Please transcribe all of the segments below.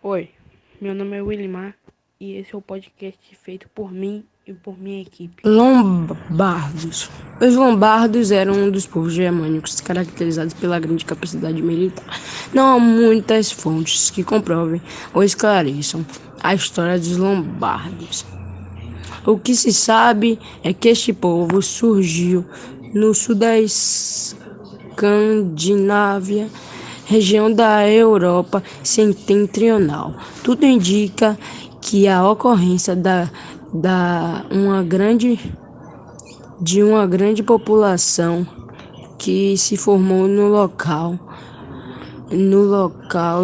Oi, meu nome é Willimar e esse é o podcast feito por mim e por minha equipe. Lombardos. Os lombardos eram um dos povos germânicos caracterizados pela grande capacidade militar. Não há muitas fontes que comprovem ou esclareçam a história dos lombardos. O que se sabe é que este povo surgiu no sul da Escandinávia, região da Europa setentrional. Tudo indica que a ocorrência de uma grande população que se formou no local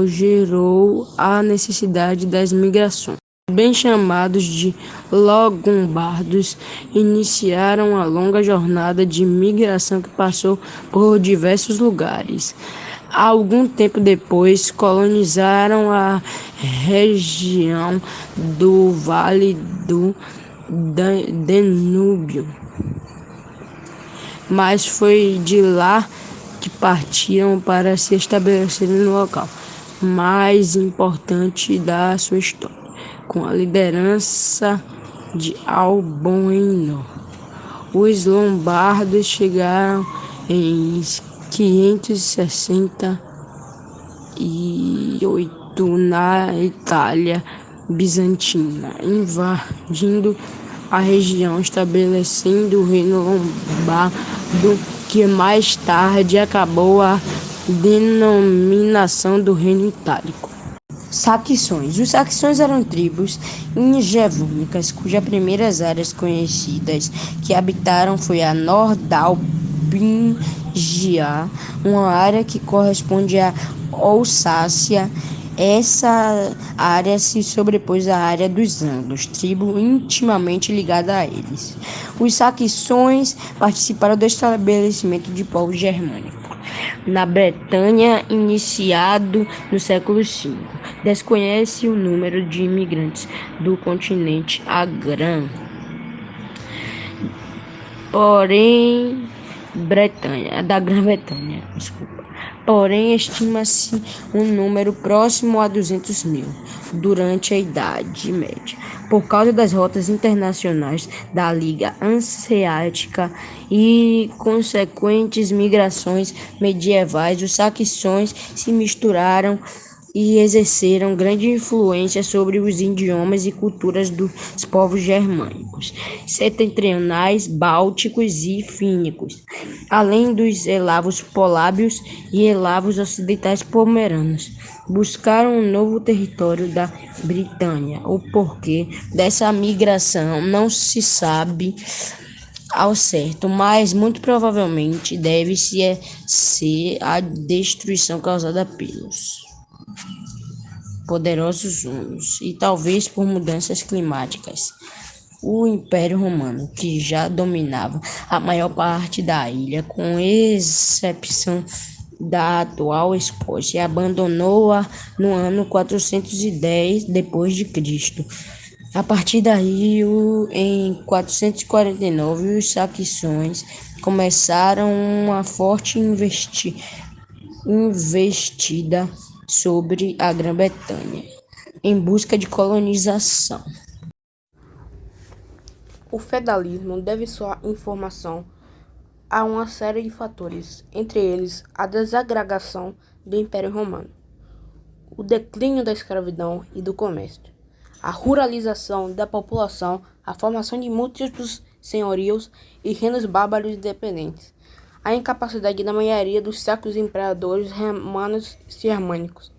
gerou a necessidade das migrações. Bem chamados de Lombardos, iniciaram a longa jornada de migração que passou por diversos lugares. Algum tempo depois, colonizaram a região do Vale do Danúbio, mas foi de lá que partiram para se estabelecerem no local mais importante da sua história, com a liderança de Alboino. Os lombardos chegaram em 568 na Itália bizantina, invadindo a região, estabelecendo o reino lombardo, que mais tarde acabou a denominação do reino itálico. Saxões. Os saxões eram tribos germânicas cujas primeiras áreas conhecidas que habitaram foi a Nordalbingia, uma área que corresponde à Alsácia. Essa área se sobrepôs à área dos anglos, tribo intimamente ligada a eles. Os saxões participaram do estabelecimento de povos germânicos na Bretanha, iniciado no século V. Desconhece o número de imigrantes do continente da Grã-Bretanha. Porém, estima-se um número próximo a 200 mil durante a Idade Média. Por causa das rotas internacionais da Liga Hanseática e consequentes migrações medievais, os saxões se misturaram e exerceram grande influência sobre os idiomas e culturas dos povos germânicos, setentrionais, bálticos e fínicos, além dos eslavos polábios e eslavos ocidentais pomeranos. Buscaram um novo território da Britânia. O porquê dessa migração não se sabe ao certo, mas muito provavelmente deve-se ser a destruição causada pelos poderosos hunos e talvez por mudanças climáticas. O Império Romano, que já dominava a maior parte da ilha, com exceção da atual Escócia, abandonou-a no ano 410 d.C. A partir daí, em 449, os saxões começaram uma forte investida sobre a Grã-Bretanha, em busca de colonização. O feudalismo deve sua informação a uma série de fatores, entre eles a desagregação do Império Romano, o declínio da escravidão e do comércio, a ruralização da população, a formação de múltiplos senhorios e reinos bárbaros independentes, a incapacidade da maioria dos sacros imperadores romanos e germânicos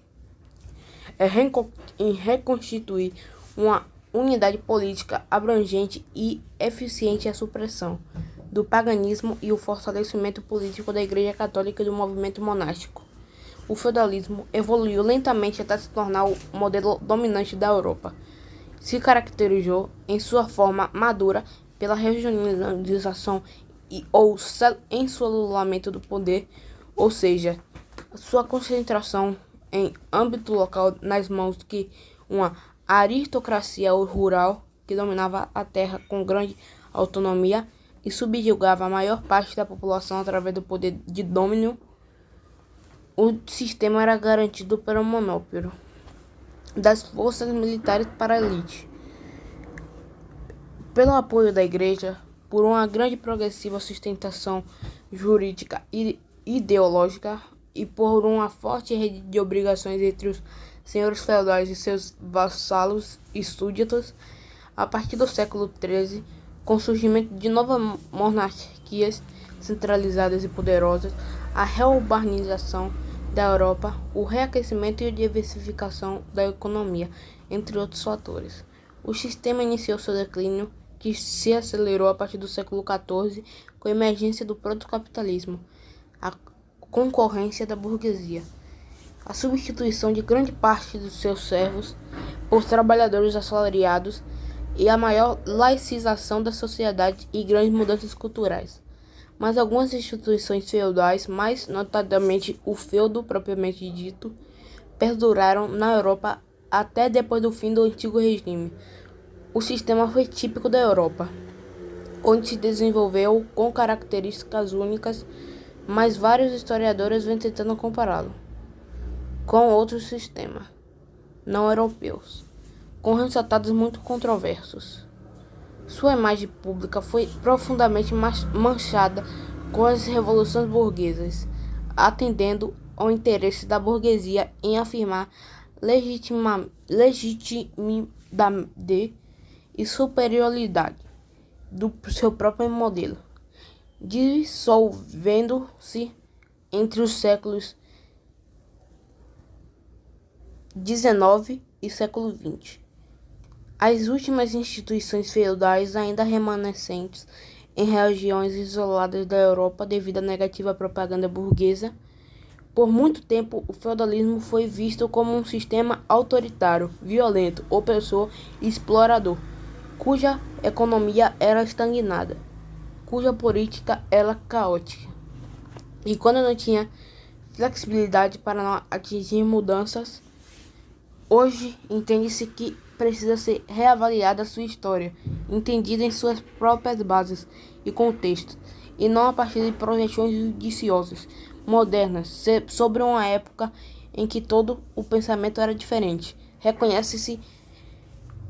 em reconstituir uma unidade política abrangente e eficiente, a supressão do paganismo e o fortalecimento político da Igreja Católica e do movimento monástico. O feudalismo evoluiu lentamente até se tornar o modelo dominante da Europa. Se caracterizou em sua forma madura pela regionalização ou encésulamento do poder, ou seja, sua concentração em âmbito local nas mãos de uma aristocracia rural que dominava a terra com grande autonomia e subjugava a maior parte da população através do poder de domínio. O sistema era garantido pelo monopólio das forças militares para a elite. Pelo apoio da Igreja, por uma grande e progressiva sustentação jurídica e ideológica e por uma forte rede de obrigações entre os senhores feudais e seus vassalos e súditos, a partir do século XIII, com o surgimento de novas monarquias centralizadas e poderosas, a reurbanização da Europa, o reaquecimento e a diversificação da economia, entre outros fatores. O sistema iniciou seu declínio, que se acelerou a partir do século XIV com a emergência do proto-capitalismo, a concorrência da burguesia, a substituição de grande parte dos seus servos por trabalhadores assalariados e a maior laicização da sociedade e grandes mudanças culturais. Mas algumas instituições feudais, mais notadamente o feudo propriamente dito, perduraram na Europa até depois do fim do antigo regime. O sistema foi típico da Europa, onde se desenvolveu com características únicas, mas vários historiadores vêm tentando compará-lo com outros sistemas não europeus, com resultados muito controversos. Sua imagem pública foi profundamente manchada com as revoluções burguesas, atendendo ao interesse da burguesia em afirmar legitimidade e superioridade do seu próprio modelo, dissolvendo-se entre os séculos XIX e século XX. As últimas instituições feudais ainda remanescentes em regiões isoladas da Europa devido à negativa propaganda burguesa. Por muito tempo, o feudalismo foi visto como um sistema autoritário, violento, opressor e explorador, cuja economia era estagnada, cuja política era caótica. E quando não tinha flexibilidade para não atingir mudanças, hoje entende-se que precisa ser reavaliada sua história, entendida em suas próprias bases e contextos, e não a partir de projeções judiciosas modernas sobre uma época em que todo o pensamento era diferente. Reconhece-se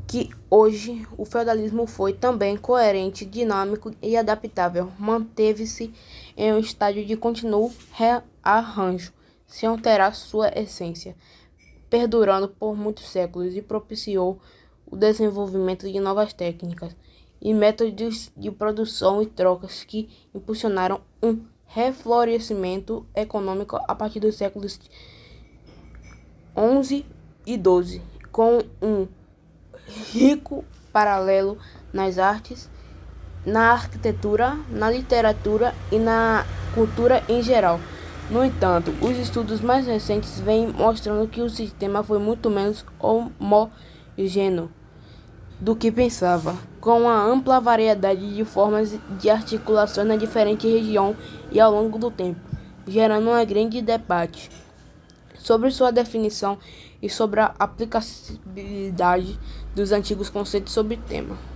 que hoje o feudalismo foi também coerente, dinâmico e adaptável, manteve-se em um estágio de contínuo rearranjo, sem alterar sua essência, perdurando por muitos séculos e propiciou o desenvolvimento de novas técnicas e métodos de produção e trocas que impulsionaram um reflorescimento econômico a partir dos séculos XI e XII, com um rico paralelo nas artes, na arquitetura, na literatura e na cultura em geral. No entanto, os estudos mais recentes vêm mostrando que o sistema foi muito menos homogêneo do que pensava, com uma ampla variedade de formas de articulação na diferente região e ao longo do tempo, gerando um grande debate sobre sua definição e sobre a aplicabilidade dos antigos conceitos sobre o tema.